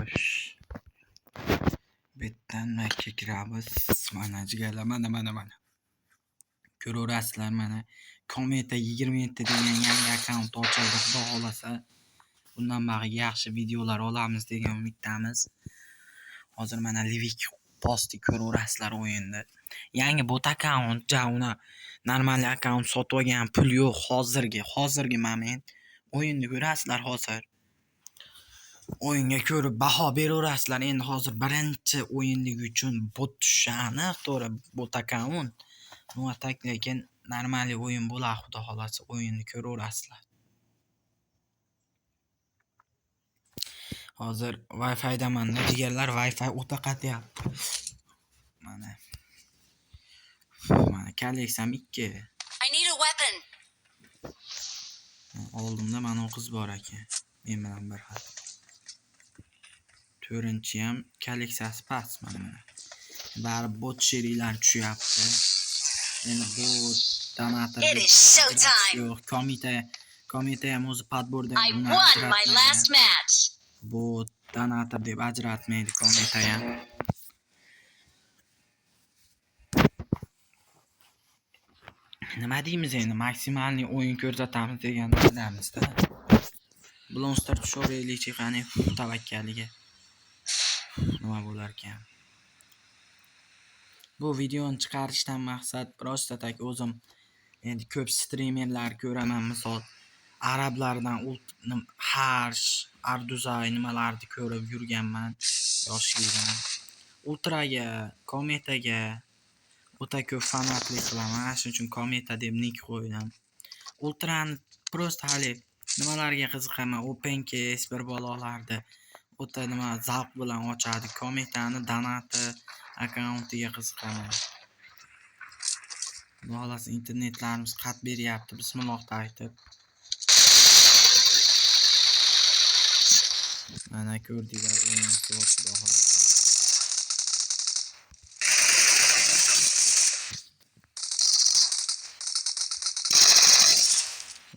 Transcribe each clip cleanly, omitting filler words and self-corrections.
Xo'sh. Betdan makka kiramiz. Mana jigarlar, mana. Ko'raverasizlar mana. Kometa 27 degan yangi akkaunt ochildi. Xudo xolasa bundan bari yaxshi videolar olamiz degan umiddamiz. Hozir mana Livik posti ko'raverasizlar o'yinda. Yangi bot akkaunt, uni normal akkaunt sotib olgan, pul yo'q hozirgi moment. O'yinni ko'rasizlar hozir. O'yinga ko'rib baho beraverasizlar. Endi hozir birinchi o'yinligi uchun bot tushani, to'g'ri, bot akkaunt. Nima tak, lekin normal o'yin bo'ladi, xudo xolasa o'yinni ko'raverasizlar. Hozir Wi-Fi damanda deganlar, Wi-Fi o'ta qatyapti. Mana kolleksiyam 2. I need a weapon. Oldimda mana qiz bor ekan. Men bilan bir xil. 4-chi ham kolleksiyasi past mana. Bari bot sheriylar tushyapti. Endi bu donator yo'q, komita ham o'zi padborda I won my last match. Bu donator deb ajratmaydi komita ham. Nima deymiz endi, maksimalniy o'yin ko'rsatamiz degan o'ylamizda. Blonstar tushaveraylikchi qani tavakkaliga. Nima bo'lar ekan? Bu videoni chiqarishdan maqsad prosta tak o'zim endi ko'p streamerlar ko'raman, misol arablardan Harsh, Arduzay nimalarni ko'rib yurganman yoshligimdan. Ultraga, kometaga o'ta ko'p fanatlik qilaman. Shuning uchun kometa deb nick qo'ydim. Ultrani prosta hali nimalarga qiziqaman, open case bir balolardi. O'ta nima zavq bilan ochadi. Kometani donati akkauntiga qiziqaman. Xolos internetlarimiz qat beryapti. Bismillah aytib. Mana ko'rdinglar o'yinni xudo xolasa.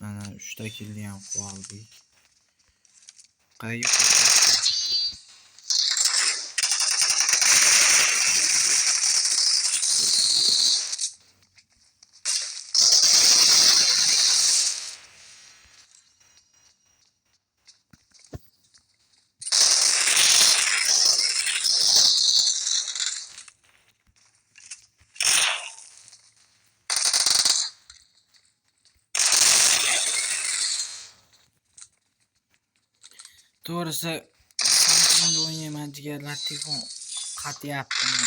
Mana 3 ta kilni ham qoldik. Qayerga to'g'risi Samsung o'ynayman jigarlar, telefon qatyaptimi,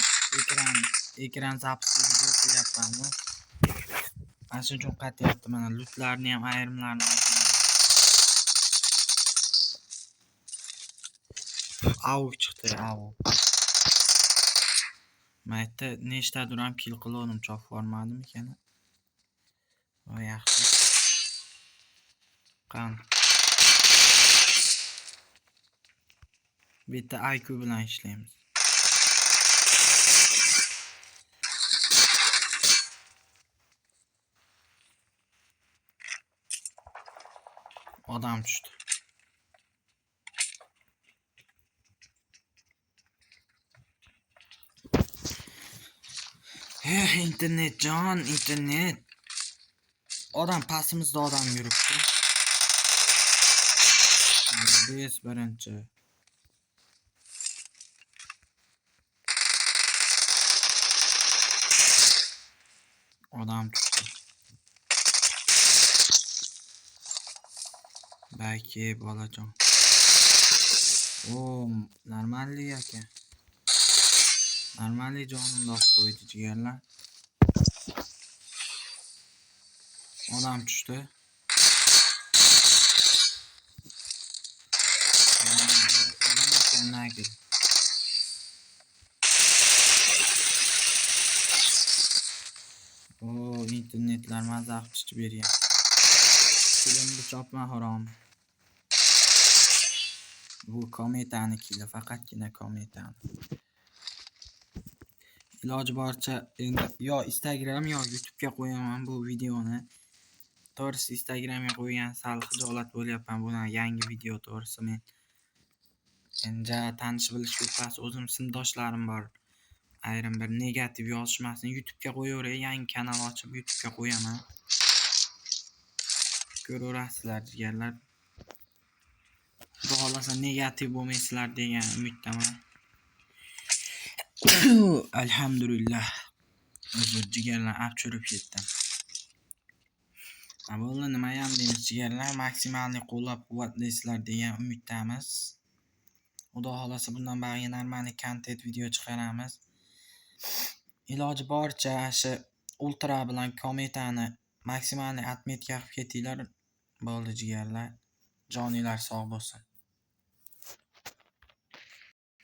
ekran zapsizligi qilyapmanmi. Mana shuning uchun qatyapti. Mana lootlarni ham ayrimlarni oldim. Chiqdi, Maytda nechtadir ham kill qildim, chop formadim ekan. Voy yaxshi. Qan bitta IQ bilan ishlaymiz. Odam tushdi. Internet jon, internet. Odam pasimizda odam yuribdi. Biz birinchi. Odam tushdi. Balki bolajon. Normallik ekan. Normallik jonimda qo'ydi jigarlar. Odam tushdi. Internetlar mazaq chiqib bergan. Filmni chopma harom. Bu kometani kila, faqatgina kometani. Iloji boricha endi yo Instagram yo YouTube ga qo'yaman bu videoni. To'g'risi Instagramga qo'ygan sal xijolat bo'lyapman. Buni yangi video to'g'risi men Endi tanish bilish yo'qmas, o'zim sinfdoshlarim bor. Ayrim bir negativ yozishmasin, YouTube'ga qo'yaveray, yangi kanal ochib YouTube'ga qo'yaman. Ko'raverasizlar jigarlar. Xudo xolasa negativ bo'lmaysizlar degan umiddaman. Alhamdulillah. Uzr jigarlar, apchurib ketdim. Bo'ldi, nima ham deymiz jigarlar, maksimalni qo'llab-quvvatlaysizlar degan umiddamiz. Xudo xolasa bundan bari normalniy kontent video chiqaramiz. Iloji boricha shu ultra bilan kometani maksimalniy отметка qilib ketinglar. Bo'ldi jigarlar. Joninglar sog' bo'lsin.